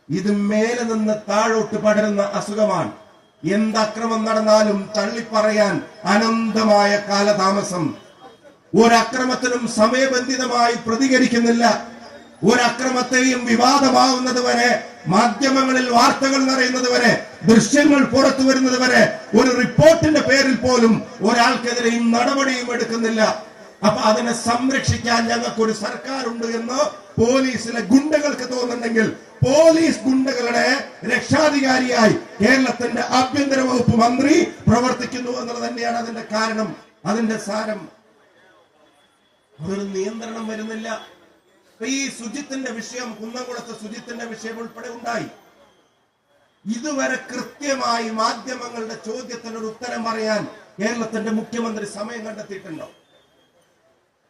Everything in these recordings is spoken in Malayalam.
ഇത് മേലെ നിന്ന് താഴോട്ട് പടരുന്ന അസുഖമാണ്. എന്തക്രമം നടന്നാലും തള്ളിപ്പറയാൻ അനന്തമായ കാലതാമസം. ഒരക്രമത്തിനും സമയബന്ധിതമായി പ്രതികരിക്കുന്നില്ല. ഒരക്രമത്തെയും വിവാദമാവുന്നത് വരെ, മാധ്യമങ്ങളിൽ വാർത്തകൾ നിറയുന്നത് വരെ, ദൃശ്യങ്ങൾ പുറത്തു വരുന്നത് വരെ ഒരു റിപ്പോർട്ടിന്റെ പേരിൽ പോലും ഒരാൾക്കെതിരെയും നടപടിയും എടുക്കുന്നില്ല. അപ്പൊ അതിനെ സംരക്ഷിക്കാൻ ഞങ്ങൾക്കൊരു സർക്കാരുണ്ട് എന്ന് പോലീസിലെ ഗുണ്ടകൾക്ക് തോന്നുന്നുണ്ടെങ്കിൽ, പോലീസ് ഗുണ്ടകളുടെ രക്ഷാധികാരിയായി കേരളത്തിന്റെ ആഭ്യന്തര വകുപ്പ് മന്ത്രി പ്രവർത്തിക്കുന്നു എന്നുള്ളത് തന്നെയാണ് അതിന്റെ കാരണം, അതിന്റെ സാരം. ഒരു നിയന്ത്രണം വരുന്നില്ല. ഈ സുജിത്തിന്റെ വിഷയം, കുന്നംകുളത്തെ സുജിത്തിന്റെ വിഷയം ഉൾപ്പെടെ ഉണ്ടായി. ഇതുവരെ കൃത്യമായി മാധ്യമങ്ങളുടെ ചോദ്യത്തിനൊരു ഉത്തരം പറയാൻ കേരളത്തിന്റെ മുഖ്യമന്ത്രി സമയം കണ്ടെത്തിയിട്ടുണ്ടോ?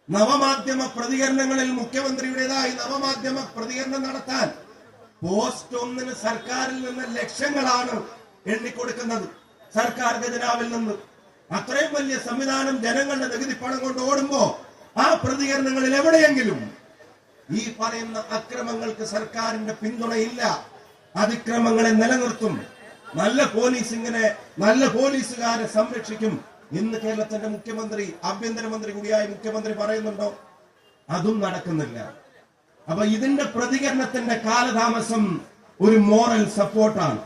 നവമാധ്യമ പ്രതികരണങ്ങളിൽ മുഖ്യമന്ത്രിയുടേതായി നവമാധ്യമ പ്രതികരണം നടത്താൻ പോസ്റ്റ് ഒന്നിന് സർക്കാരിൽ നിന്ന് ലക്ഷങ്ങളാണ് എണ്ണിക്കൊടുക്കുന്നത്, സർക്കാർ ഖജനാവിൽ നിന്ന്. അത്രയും വലിയ സംവിധാനം ജനങ്ങളുടെ നികുതി പണം കൊണ്ട് ഓടുമ്പോ ആ പ്രതികരണങ്ങളിൽ എവിടെയെങ്കിലും ഈ പറയുന്ന അക്രമങ്ങൾക്ക് സർക്കാരിന്റെ പിന്തുണയില്ല. അതിക്രമങ്ങളെ നിലനിർത്തും, നല്ല പോലീസിങ്ങിനെ, നല്ല പോലീസുകാരെ സംരക്ഷിക്കും ഇന്ന് കേരളത്തിന്റെ മുഖ്യമന്ത്രി, ആഭ്യന്തരമന്ത്രി കൂടിയായ മുഖ്യമന്ത്രി പറയുന്നുണ്ടോ? അതും നടക്കുന്നില്ല. അപ്പൊ ഇതിന്റെ പ്രതികരണത്തിന്റെ കാലതാമസം ഒരു മോറൽ സപ്പോർട്ടാണ്.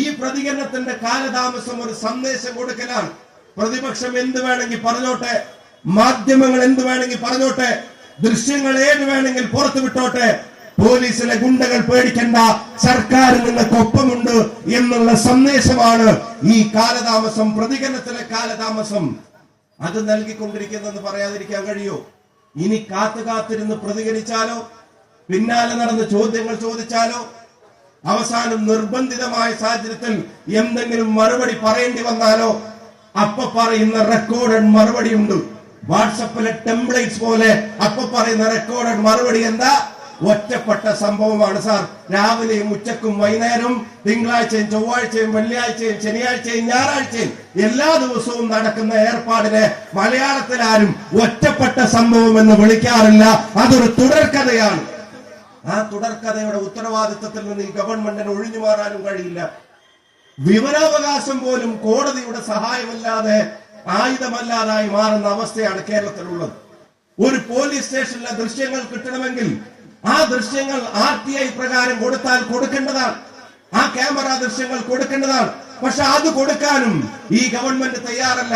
ഈ പ്രതികരണത്തിന്റെ കാലതാമസം ഒരു സന്ദേശം കൊടുക്കലാണ്. പ്രതിപക്ഷം എന്ത് വേണമെങ്കിൽ പറഞ്ഞോട്ടെ, മാധ്യമങ്ങൾ എന്ത് വേണമെങ്കിൽ പറഞ്ഞോട്ടെ, ദൃശ്യങ്ങൾ ഏത് വേണമെങ്കിൽ പുറത്തു വിട്ടോട്ടെ, പോലീസിലെ ഗുണ്ടകൾ പേടിക്കണ്ട, സർക്കാർ നിങ്ങൾക്കൊപ്പമുണ്ട് എന്നുള്ള സന്ദേശമാണ് ഈ കാലതാമസം, പ്രതികരണത്തിലെ കാലതാമസം. അത് നൽകിക്കൊണ്ടിരിക്കുന്നെന്ന് പറയാതിരിക്കാൻ കഴിയോ? ഇനി കാത്തിരുന്ന് പ്രതികരിച്ചാലോ, പിന്നാലെ നടന്ന് ചോദ്യങ്ങൾ ചോദിച്ചാലോ, അവസാനം നിർബന്ധിതമായ സാഹചര്യത്തിൽ എന്തെങ്കിലും മറുപടി പറയേണ്ടി വന്നാലോ, അപ്പൊ പറയുന്ന റെക്കോർഡഡ് മറുപടി ഉണ്ട്. വാട്സപ്പിലെ ടെംപ്ലേറ്റ്സ് പോലെ അപ്പൊ പറയുന്ന റെക്കോർഡഡ് മറുപടി എന്താ? ഒറ്റപ്പെട്ട സംഭവമാണ് സാർ. രാവിലെയും ഉച്ചക്കും വൈകുന്നേരവും, തിങ്കളാഴ്ചയും ചൊവ്വാഴ്ചയും വെള്ളിയാഴ്ചയും ശനിയാഴ്ചയും ഞായറാഴ്ചയും എല്ലാ ദിവസവും നടക്കുന്ന ഏർപ്പാടിനെ മലയാളത്തിൽ ആരും ഒറ്റപ്പെട്ട സംഭവം എന്ന് വിളിക്കാറില്ല. അതൊരു തുടർക്കഥയാണ്. ആ തുടർക്കഥയുടെ ഉത്തരവാദിത്വത്തിൽ നിന്ന് ഈ ഗവൺമെന്റിന് ഒഴിഞ്ഞു മാറാനും കഴിയില്ല. വിവരാവകാശം പോലും കോടതിയുടെ സഹായമില്ലാതെ, ആയുധമല്ലാതായി മാറുന്ന അവസ്ഥയാണ് കേരളത്തിലുള്ളത്. ഒരു പോലീസ് സ്റ്റേഷനിലെ ദൃശ്യങ്ങൾ കിട്ടണമെങ്കിൽ ആ ദൃശ്യങ്ങൾ RTI പ്രകാരം കൊടുത്താൽ കൊടുക്കേണ്ടതാണ്, ആ ക്യാമറ ദൃശ്യങ്ങൾ കൊടുക്കേണ്ടതാണ്. പക്ഷെ അത് കൊടുക്കാനും ഈ ഗവൺമെന്റ് തയ്യാറല്ല.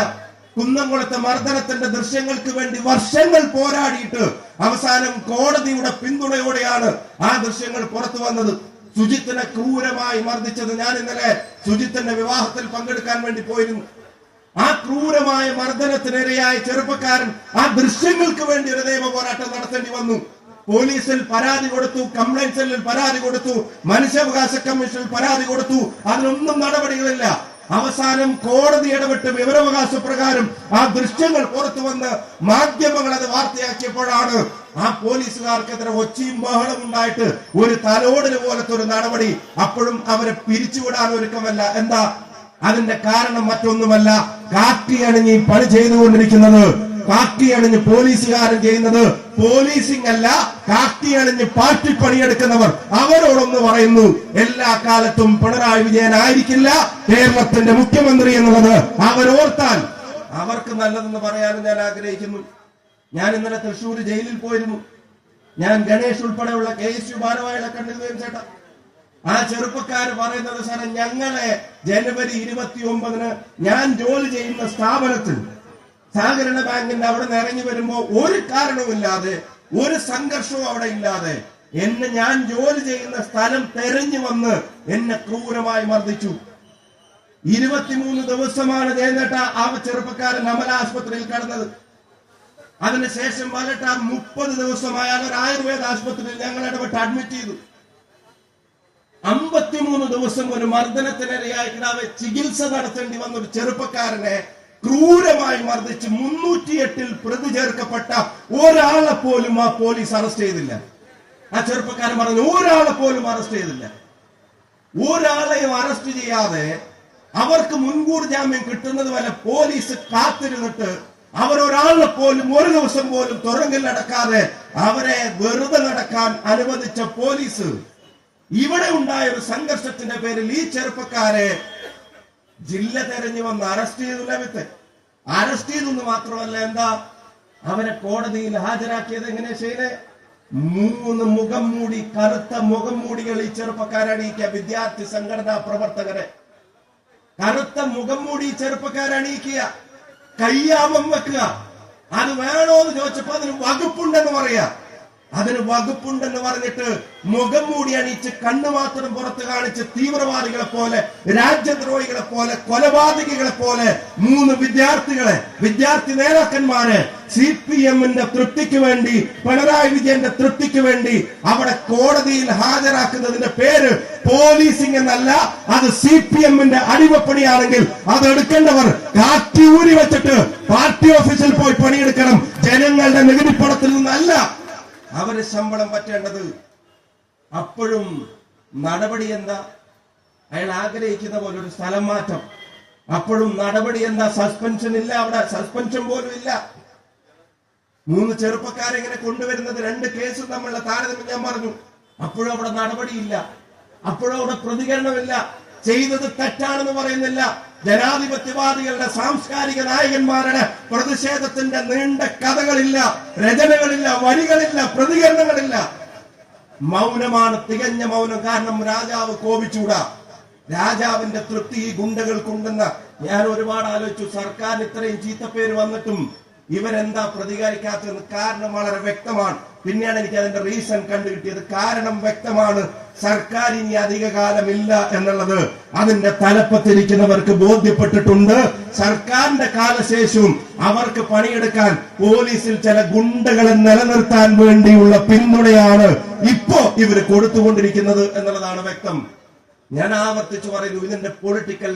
കുന്നംകുളത്തെ മർദ്ദനത്തിന്റെ ദൃശ്യങ്ങൾക്ക് വേണ്ടി വർഷങ്ങൾ പോരാടിയിട്ട് അവസാനം കോടതിയുടെ പിന്തുണയോടെയാണ് ആ ദൃശ്യങ്ങൾ പുറത്തു വന്നത്. സുജിത്തിനെ ക്രൂരമായി മർദ്ദിച്ചത്, ഞാൻ ഇന്നലെ സുജിത്തിന്റെ വിവാഹത്തിൽ പങ്കെടുക്കാൻ വേണ്ടി പോയിരുന്നു. ആ ക്രൂരമായ മർദ്ദനത്തിനിരയായ ചെറുപ്പക്കാരൻ ആ ദൃശ്യങ്ങൾക്ക് വേണ്ടി ഒരു നിയമ പോരാട്ടം നടത്തേണ്ടി വന്നു. പോലീസിൽ പരാതി കൊടുത്തു, കംപ്ലൈന്റ് സെല്ലിൽ പരാതി കൊടുത്തു, മനുഷ്യാവകാശ കമ്മീഷനിൽ പരാതി കൊടുത്തു. അതിനൊന്നും നടപടികളില്ല. അവസാനം കോടതി ഇടപെട്ട് വിവരാവകാശ പ്രകാരം ആ ദൃശ്യങ്ങൾ പുറത്തു വന്ന് മാധ്യമങ്ങൾ അത് വാർത്തയാക്കിയപ്പോഴാണ് ആ പോലീസുകാർക്കെതിരെ ഒച്ചയും ബഹളം ഉണ്ടായിട്ട് ഒരു തലോടല് പോലത്തെ ഒരു നടപടി. അപ്പോഴും അവരെ പിരിച്ചുവിടാൻ ഒരുക്കമല്ല. എന്താ അതിന്റെ കാരണം? മറ്റൊന്നുമല്ല, കാക്കി അണിഞ്ഞ് പണി ചെയ്തുകൊണ്ടിരിക്കുന്നത്, കാക്കി അണിഞ്ഞ് പോലീസുകാരൻ ചെയ്യുന്നത് പോലീസിംഗ് അല്ല, കാക്കി അണിഞ്ഞ് പാർട്ടി പണിയെടുക്കുന്നവർ. അവരോടൊന്ന് പറയുന്നു, എല്ലാ കാലത്തും പിണറായി വിജയൻ ആയിരിക്കില്ല കേരളത്തിന്റെ മുഖ്യമന്ത്രി എന്നുള്ളത് അവരോർത്താൽ അവർക്ക് നല്ലതെന്ന് പറയാനും ഞാൻ ആഗ്രഹിക്കുന്നു. ഞാൻ ഇന്നലെ തൃശ്ശൂർ ജയിലിൽ പോയിരുന്നു. ഞാൻ ഗണേഷ് ഉൾപ്പെടെയുള്ള KSU ഭാരവാഹികളെ കണ്ടിരുന്നു ചേട്ടാ. ആ ചെറുപ്പക്കാർ പറയുന്നത്, സാറേ ഞങ്ങളെ ജനുവരി 29 ഞാൻ ജോലി ചെയ്യുന്ന സ്ഥാപനത്തിൽ സഹകരണ ബാങ്കിന്റെ അവിടെ നിന്ന് ഇറങ്ങി വരുമ്പോ ഒരു കാരണവുമില്ലാതെ, ഒരു സംഘർഷവും അവിടെ ഇല്ലാതെ ഞാൻ ജോലി ചെയ്യുന്ന സ്ഥലം തെരഞ്ഞു വന്ന് എന്നെ ക്രൂരമായി മർദ്ദിച്ചു. 23 ദിവസമാണ് ജയനേട്ട ആ ചെറുപ്പക്കാരൻ അമല ആശുപത്രിയിൽ കടന്നത്. അതിനുശേഷം വലട്ട 30 ദിവസമായ ഒരു ആയുർവേദ ആശുപത്രിയിൽ ഞങ്ങൾ ഇടപെട്ട് അഡ്മിറ്റ് ചെയ്തു. 53 ദിവസം ഒരു മർദ്ദനത്തിനിരയായി കിടാതെ ചികിത്സ നടത്തേണ്ടി വന്ന ഒരു ചെറുപ്പക്കാരനെ ക്രൂരമായി മർദ്ദിച്ച് 308 പ്രതി ചേർക്കപ്പെട്ട ഒരാളെ പോലും ആ പോലീസ് അറസ്റ്റ് ചെയ്തില്ല. ആ ചെറുപ്പക്കാരൻ പറഞ്ഞു, ഒരാളെ പോലും അറസ്റ്റ് ചെയ്തില്ല. ഒരാളെയും അറസ്റ്റ് ചെയ്യാതെ അവർക്ക് മുൻകൂർ ജാമ്യം കിട്ടുന്നത് വരെ പോലീസ് കാത്തിരുന്നിട്ട് അവരൊരാളെ പോലും ഒരു ദിവസം പോലും തുറങ്കിൽ നടക്കാതെ അവരെ വെറുതെ നടക്കാൻ അനുവദിച്ച പോലീസ് ഇവിടെ ഉണ്ടായ ഒരു സംഘർഷത്തിന്റെ പേരിൽ ഈ ചെറുപ്പക്കാരെ ജില്ല തെരഞ്ഞു വന്ന് അറസ്റ്റ് ചെയ്തു. അറസ്റ്റ് ചെയ്തെന്ന് മാത്രമല്ല, എന്താ അവരെ കോടതിയിൽ ഹാജരാക്കിയത് എങ്ങനെ ചെയ്തേ? 3 മുഖം മൂടി, കറുത്ത മുഖം മൂടികൾ ഈ ചെറുപ്പക്കാരണിയിക്കുക. വിദ്യാർത്ഥി സംഘടനാ പ്രവർത്തകരെ കറുത്ത മുഖം മൂടി ചെറുപ്പക്കാരണിയിക്കുക, കയ്യാമം വെക്കുക. അത് വേണോന്ന് ചോദിച്ചപ്പോ അതിന് വകുപ്പുണ്ടെന്ന് പറയാ. അതിന് വകുപ്പുണ്ടെന്ന് പറഞ്ഞിട്ട് മുഖം മൂടി അണിയിച്ച് കണ്ണു മാത്രം പുറത്ത് കാണിച്ച് തീവ്രവാദികളെ പോലെ, രാജ്യദ്രോഹികളെ പോലെ, കൊലപാതകികളെ പോലെ 3 വിദ്യാർത്ഥി നേതാക്കന്മാരെ CPM-ന്റെ തൃപ്തിക്ക് വേണ്ടി, പിണറായി വിജയന്റെ തൃപ്തിക്ക് വേണ്ടി അവിടെ കോടതിയിൽ ഹാജരാക്കുന്നതിന്റെ പേര് പോലീസിംഗ് എന്നല്ല, അത് CPM-ന്റെ അടിമപ്പണിയാണെങ്കിൽ അത് എടുക്കേണ്ടവർ കാറ്റി ഊരി വെച്ചിട്ട് പാർട്ടി ഓഫീസിൽ പോയി പണിയെടുക്കണം. ജനങ്ങളുടെ നികുതിപ്പണത്തിൽ നിന്നല്ല അവര് ശമ്പളം പറ്റേണ്ടത്. അപ്പോഴും നടപടി എന്താ? അയാൾ ആഗ്രഹിക്കുന്ന പോലെ ഒരു സ്ഥലം മാറ്റം. അപ്പോഴും നടപടി എന്താ? സസ്പെൻഷൻ ഇല്ല, അവിടെ സസ്പെൻഷൻ പോലും ഇല്ല. 3 ചെറുപ്പക്കാരെ ഇങ്ങനെ കൊണ്ടുവരുന്നത് 2 കേസും തമ്മിലുള്ള താരതമ്യം ഞാൻ പറഞ്ഞു. അപ്പോഴും അവിടെ നടപടിയില്ല, അപ്പോഴും അവിടെ പ്രതികരണമില്ല. ചെയ്തത് തെറ്റാണെന്ന് പറയുന്നില്ല. ജനാധിപത്യവാദികളുടെ സാംസ്കാരിക നായകന്മാരുടെ പ്രതിഷേധത്തിന്റെ നീണ്ട കഥകളില്ല, രചനകളില്ല, വരികളില്ല, പ്രതികരണങ്ങളില്ല. മൗനമാണ്, തികഞ്ഞ മൗനം. കാരണം രാജാവ് കോപിച്ചൂടാ. രാജാവിന്റെ തൃപ്തി ഈ ഗുണ്ടകൾക്കുണ്ടെന്ന് ഞാൻ ഒരുപാട് ആലോചിച്ചു. സർക്കാരിന് ഇത്രയും ചീത്തപ്പേര് വന്നിട്ടും ഇവരെന്താ പ്രതികരിക്കാത്തതെന്ന് കാരണം വളരെ വ്യക്തമാണ്. പിന്നെയാണ് എനിക്ക് അതിന്റെ റീസൺ കണ്ടുകിട്ടിയത്. കാരണം വ്യക്തമാണ്. സർക്കാർ ഇനി അധിക കാലമില്ല എന്നുള്ളത് അതിന്റെ തലപ്പത്തിരിക്കുന്നവർക്ക് ബോധ്യപ്പെട്ടിട്ടുണ്ട്. സർക്കാരിന്റെ കാലശേഷവും അവർക്ക് പണിയെടുക്കാൻ പോലീസിൽ ചില ഗുണ്ടകളെ നിലനിർത്താൻ വേണ്ടിയുള്ള പിന്തുണയാണ് ഇപ്പോ ഇവര് കൊടുത്തുകൊണ്ടിരിക്കുന്നത് എന്നുള്ളതാണ് വ്യക്തം. ഞാൻ ആവർത്തിച്ചു പറയുന്നു, ഇതിന്റെ പൊളിറ്റിക്കൽ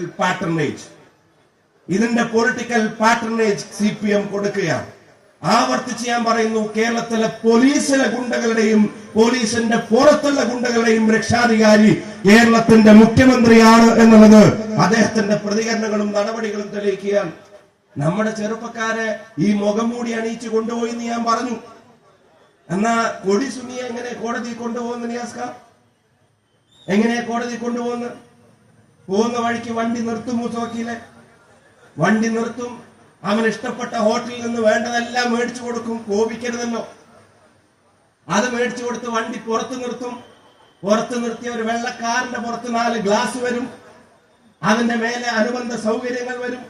പാറ്റർനേജ് CPM കൊടുക്കുകയാണ്. ആവർത്തിച്ച് ഞാൻ പറയുന്നു, കേരളത്തിലെ പോലീസിലെ ഗുണ്ടകളുടെയും പോലീസിന്റെ പുറത്തുള്ള ഗുണ്ടകളുടെയും രക്ഷാധികാരി കേരളത്തിന്റെ മുഖ്യമന്ത്രിയാണ് എന്നുള്ളത് അദ്ദേഹത്തിന്റെ പ്രതികരണങ്ങളും നടപടികളും തെളിയിക്കുകയാണ്. നമ്മുടെ ചെറുപ്പക്കാരെ ഈ മുഖം മൂടി അണിയിച്ചു കൊണ്ടുപോയി എന്ന് ഞാൻ പറഞ്ഞു. എന്നാ കൊടി സുനിയെ എങ്ങനെ കോടതി കൊണ്ടുപോകുന്ന നിയാസ്ക? എങ്ങനെ കോടതി കൊണ്ടുപോകുന്ന? പോകുന്ന വഴിക്ക് വണ്ടി നിർത്തും. മൂസോക്കിയിലെ വണ്ടി നിർത്തും. അവൻ ഇഷ്ടപ്പെട്ട ഹോട്ടലിൽ നിന്ന് വേണ്ടതെല്ലാം മേടിച്ചു കൊടുക്കും. കോപിക്കരുതല്ലോ. അത് മേടിച്ചു കൊടുത്ത് വണ്ടി പുറത്ത് നിർത്തും. പുറത്ത് നിർത്തിയ ഒരു വെള്ളക്കാരന്റെ പുറത്ത് 4 ഗ്ലാസ് വരും. അതിന്റെ മേലെ അനുബന്ധ സൗകര്യങ്ങൾ വരും.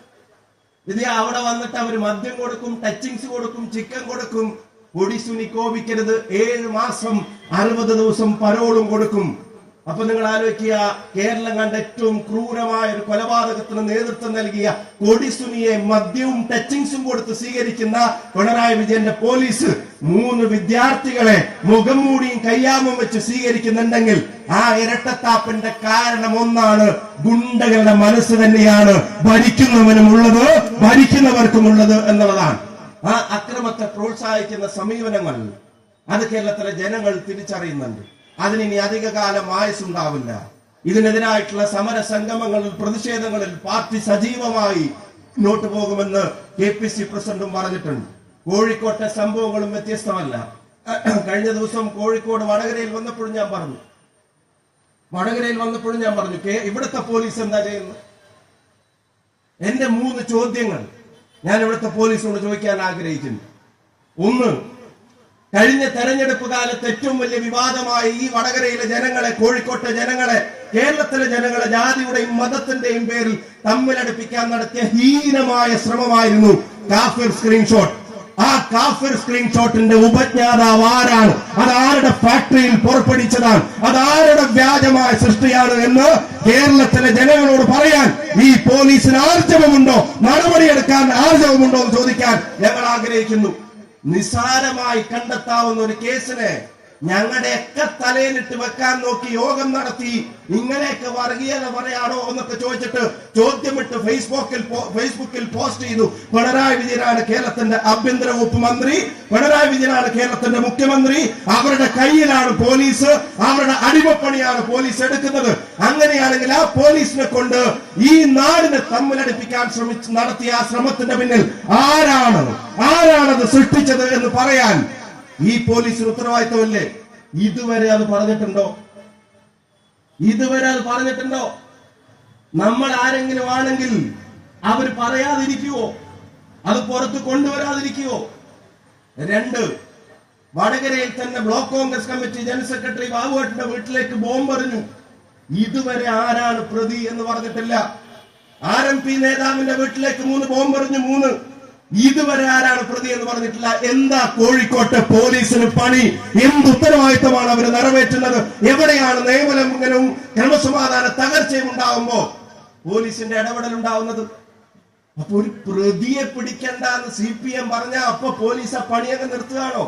ഇത് അവിടെ വന്നിട്ട് അവർ മദ്യം കൊടുക്കും, ടച്ചിങ്സ് കൊടുക്കും, ചിക്കൻ കൊടുക്കും. കൊടിസുനി കോപിക്കരുത്. 7 മാസം 60 ദിവസം പരോളും കൊടുക്കും. അപ്പൊ നിങ്ങൾ ആലോചിക്കുക, കേരളം കണ്ട ഏറ്റവും ക്രൂരമായ ഒരു കൊലപാതകത്തിന് നേതൃത്വം നൽകിയ കൊടിസുനിയെ മദ്യവും ടച്ചിങ്സും കൊടുത്ത് സ്വീകരിക്കുന്ന പിണറായി വിജയന്റെ പോലീസ് 3 വിദ്യാർത്ഥികളെ മുഖം മൂടിയും കയ്യാമും വെച്ച് സ്വീകരിക്കുന്നുണ്ടെങ്കിൽ ആ ഇരട്ടത്താപ്പിന്റെ കാരണം ഒന്നാണ്. ഗുണ്ടകളുടെ മനസ്സ് തന്നെയാണ് ഭരിക്കുന്നവനുമുള്ളത്, ഭരിക്കുന്നവർക്കുമുള്ളത് എന്നുള്ളതാണ്. ആ അക്രമത്തെ പ്രോത്സാഹിക്കുന്ന സമീപനങ്ങൾ അത് കേരളത്തിലെ ജനങ്ങൾ തിരിച്ചറിയുന്നുണ്ട്. അതിനി അധിക കാലം ആയുസുണ്ടാവില്ല. ഇതിനെതിരായിട്ടുള്ള സമര സംഗമങ്ങളിൽ, പ്രതിഷേധങ്ങളിൽ പാർട്ടി സജീവമായി മുന്നോട്ട് പോകുമെന്ന് KPC പ്രസിഡന്റും പറഞ്ഞിട്ടുണ്ട്. കോഴിക്കോട്ടെ സംഭവങ്ങളും വ്യത്യസ്തമല്ല. കഴിഞ്ഞ ദിവസം കോഴിക്കോട് വടകരയിൽ വന്നപ്പോഴും ഞാൻ പറഞ്ഞു, ഇവിടുത്തെ പോലീസ് എന്താ ചെയ്യുന്നത്? എന്റെ 3 ചോദ്യങ്ങൾ ഞാൻ ഇവിടുത്തെ പോലീസിനോട് ചോദിക്കാൻ ആഗ്രഹിക്കുന്നു. ഒന്ന്, കഴിഞ്ഞ തെരഞ്ഞെടുപ്പ് കാലത്ത് ഏറ്റവും വലിയ വിവാദമായി ഈ വടകരയിലെ ജനങ്ങളെ, കോഴിക്കോട്ടെ ജനങ്ങളെ, കേരളത്തിലെ ജനങ്ങളെ ജാതിയുടെയും മതത്തിന്റെയും പേരിൽ തമ്മിലടുപ്പിക്കാൻ നടത്തിയ ഹീനമായ ശ്രമമായിരുന്നു കാഫിർ സ്ക്രീൻഷോട്ട്. ആ കാഫിർ സ്ക്രീൻഷോട്ടിന്റെ ഉപജ്ഞാതാവ് ആരാണ്? അതാരുടെ ഫാക്ടറിയിൽ പുറപ്പെടുവിച്ചതാണ്? അതാരുടെ വ്യാജമായ സൃഷ്ടിയാണ് എന്ന് കേരളത്തിലെ ജനങ്ങളോട് പറയാൻ ഈ പോലീസിന് ആർജവമുണ്ടോ, നടപടിയെടുക്കാൻ ആർജവമുണ്ടോ എന്ന് ചോദിക്കാൻ ഞങ്ങൾ ആഗ്രഹിക്കുന്നു. നിസാരമായി കണ്ടെത്താവുന്ന ഒരു കേസിനെ ഞങ്ങളുടെയൊക്കെ തലയിലിട്ട് വെക്കാൻ നോക്കി യോഗം നടത്തി ഇങ്ങനെയൊക്കെ വർഗീയത പറയാണോ എന്നൊക്കെ ചോദിച്ചിട്ട് ചോദ്യമിട്ട് ഫേസ്ബുക്കിൽ പോസ്റ്റ് ചെയ്തു. പിണറായി വിജയനാണ് കേരളത്തിന്റെ ആഭ്യന്തര വകുപ്പ് മന്ത്രി, പിണറായി വിജയനാണ് കേരളത്തിന്റെ മുഖ്യമന്ത്രി, അവരുടെ കയ്യിലാണ് പോലീസ്, അവരുടെ അടിമപ്പണിയാണ് പോലീസ് എടുക്കുന്നത്. അങ്ങനെയാണെങ്കിൽ ആ പോലീസിനെ കൊണ്ട് ഈ നാടിനെ തമ്മിലടിപ്പിക്കാൻ നടത്തിയ ആ ശ്രമത്തിന്റെ പിന്നിൽ ആരാണത് സൃഷ്ടിച്ചത് എന്ന് പറയാൻ ഈ പോലീസിന് ഉത്തരവാദിത്തമല്ലേ? ഇതുവരെ അത് പറഞ്ഞിട്ടുണ്ടോ? ഇതുവരെ അത് പറഞ്ഞിട്ടുണ്ടോ? നമ്മൾ ആരെങ്കിലും ആണെങ്കിൽ അവർ പറയാതിരിക്കുവോ? അത് പുറത്ത് കൊണ്ടുവരാതിരിക്കുവോ? 2, വടകരയിൽ തന്നെ block Congress committee general secretary ബാബുവേട്ടന്റെ വീട്ടിലേക്ക് ബോംബെറിഞ്ഞു. ഇതുവരെ ആരാണ് പ്രതി എന്ന് പറഞ്ഞിട്ടില്ല. RMP നേതാവിന്റെ വീട്ടിലേക്ക് 3 ബോംബെറിഞ്ഞു. 3 ഇതുവരെ ആരാണ് പ്രതി എന്ന് പറഞ്ഞിട്ടില്ല. എന്താ കോഴിക്കോട്ടെ പോലീസിന് പണി? എന്ത് ഉത്തരവാദിത്തമാണ് അവർ നിറവേറ്റുന്നത്? എവിടെയാണ് നിയമലംഘനവും ക്രമസമാധാന തകർച്ചയും ഉണ്ടാകുമ്പോ പോലീസിന്റെ ഇടപെടൽ ഉണ്ടാവുന്നത്? അപ്പൊ ഒരു പ്രതിയെ പിടിക്കണ്ടെന്ന് CPM പറഞ്ഞ അപ്പൊ പോലീസ് ആ പണിയൊക്കെ നിർത്തുകയാണോ?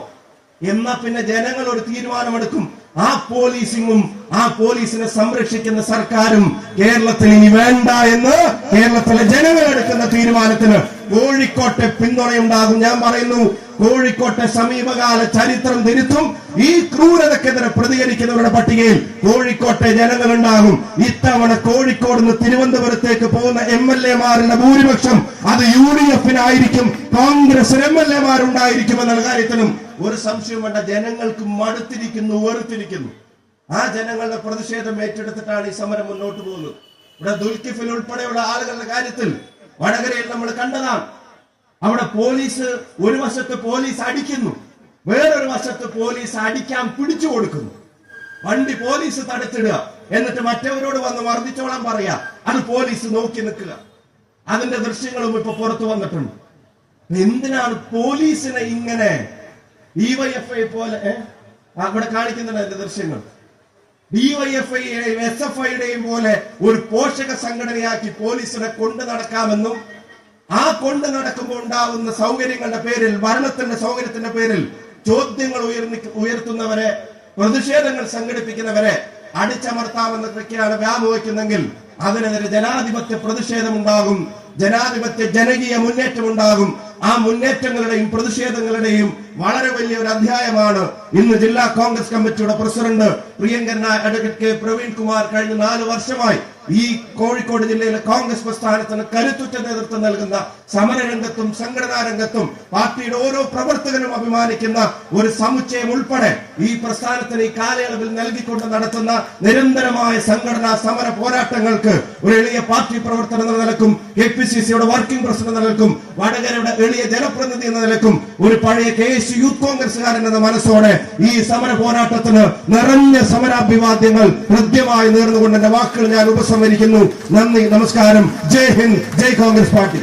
എന്നാ പിന്നെ ജനങ്ങൾ ഒരു തീരുമാനമെടുക്കും. ആ പോലീസിങ്ങും ആ പോലീസിനെ സംരക്ഷിക്കുന്ന സർക്കാരും കേരളത്തിൽ ഇനി വേണ്ട എന്ന് കേരളത്തിലെ ജനങ്ങൾ എടുക്കുന്ന തീരുമാനത്തിന് കോഴിക്കോട്ടെ പിന്തുണയുണ്ടാകും. ഞാൻ പറയുന്നു, കോഴിക്കോട്ടെ സമീപകാല ചരിത്രം തിരുത്തും. ഈ ക്രൂരതക്കെതിരെ പ്രതികരിക്കുന്നവരുടെ പട്ടികയിൽ കോഴിക്കോട്ടെ ജനങ്ങൾ ഉണ്ടാകും. ഇത്തവണ കോഴിക്കോട് നിന്ന് തിരുവനന്തപുരത്തേക്ക് പോകുന്ന MLA-മാരുടെ ഭൂരിപക്ഷം അത് UDF-നായിരിക്കും, കോൺഗ്രസിന് MLA-മാരുണ്ടായിരിക്കും എന്നുള്ള കാര്യത്തിലും ഒരു സംശയം വേണ്ട. ജനങ്ങൾക്ക് മടുത്തിരിക്കുന്നു, വെറുത്തിരിക്കുന്നു. ആ ജനങ്ങളുടെ പ്രതിഷേധം ഏറ്റെടുത്തിട്ടാണ് ഈ സമരം മുന്നോട്ട് പോകുന്നത്. ഇവിടെ ദുൽക്കിഫിൽ ഉൾപ്പെടെയുള്ള ആളുകളുടെ കാര്യത്തിൽ വടകരയിൽ നമ്മൾ കണ്ടതാണ്. അവിടെ പോലീസ് ഒരു വശത്ത് പോലീസ് അടിക്കുന്നു, വേറൊരു വശത്ത് പോലീസ് അടിക്കാൻ പിടിച്ചു കൊടുക്കുന്നു. വണ്ടി പോലീസ് തടുത്തിടുക, എന്നിട്ട് മറ്റവരോട് വന്ന് മർദ്ദിച്ചോളാൻ പറയാ. അത് പോലീസ് നോക്കി നിൽക്കുക. അതിന്റെ ദൃശ്യങ്ങളും ഇപ്പൊ പുറത്തു വന്നിട്ടുണ്ട്. എന്തിനാണ് പോലീസിനെ ഇങ്ങനെ DYFI പോലെ അവിടെ കാണിക്കുന്നുണ്ട് അതിന്റെ ദൃശ്യങ്ങൾ? DYFI-യുടെയും SFI-യുടെയും പോലെ ഒരു പോഷക സംഘടനയാക്കി പോലീസിനെ കൊണ്ടു നടക്കാമെന്നും ആ കൊണ്ടു നടക്കുമ്പോൾ ഉണ്ടാവുന്ന സൗകര്യങ്ങളുടെ പേരിൽ, ഭരണത്തിന്റെ സൗകര്യത്തിന്റെ പേരിൽ ചോദ്യങ്ങൾ ഉയർത്തുന്നവരെ, പ്രതിഷേധങ്ങൾ സംഘടിപ്പിക്കുന്നവരെ അടിച്ചമർത്താമെന്നൊക്കെയാണ് വ്യാമോഹിക്കുന്നെങ്കിൽ അതിനെതിരെ ജനാധിപത്യ പ്രതിഷേധമുണ്ടാകും, ജനാധിപത്യ ജനകീയ മുന്നേറ്റമുണ്ടാകും. ആ മുന്നേറ്റങ്ങളുടെയും പ്രതിഷേധങ്ങളുടെയും വളരെ വലിയൊരു അധ്യായമാണ് ഇന്ന് ജില്ലാ കോൺഗ്രസ് കമ്മിറ്റിയുടെ പ്രസിഡന്റ് പ്രിയങ്കരനായ അഡ്വക്കേറ്റ് K. പ്രവീൺ കുമാർ കഴിഞ്ഞ 4 വർഷമായി ഈ കോഴിക്കോട് ജില്ലയിലെ കോൺഗ്രസ് പ്രസ്ഥാനത്തിന് കരുത്തുറ്റ നേതൃത്വം നൽകുന്ന സമരരംഗത്തും സംഘടനാ രംഗത്തും പാർട്ടിയുടെ ഓരോ പ്രവർത്തകനും അഭിമാനിക്കുന്ന ഒരു സമുച്ചയം ഉൾപ്പെടെ ഈ പ്രസ്ഥാനത്തിന് ഈ കാലയളവിൽ നൽകിക്കൊണ്ട് നടത്തുന്ന നിരന്തരമായ സംഘടനാ സമര പോരാട്ടങ്ങൾക്ക് ഒരു എളിയ പാർട്ടി പ്രവർത്തനം എന്ന നിലക്കും KPCC-യുടെ വർക്കിംഗ് പ്രസിഡന്റ് എന്ന നിലക്കും വടകരയുടെ എളിയ ജനപ്രതിനിധി എന്ന നിലക്കും ഒരു പഴയ KSU യൂത്ത് കോൺഗ്രസുകാരൻ എന്ന മനസ്സോടെ ഈ സമര പോരാട്ടത്തിന് നിറഞ്ഞ സമരാഭിവാദ്യങ്ങൾ ഹൃദ്യമായി നേർന്നുകൊണ്ട് എന്റെ വാക്കുകൾ ഞാൻ ഉപസംഹരിക്കുന്നു. നന്ദി, നമസ്കാരം. ജയ് ഹിന്ദ്, ജയ് കോൺഗ്രസ് പാർട്ടി.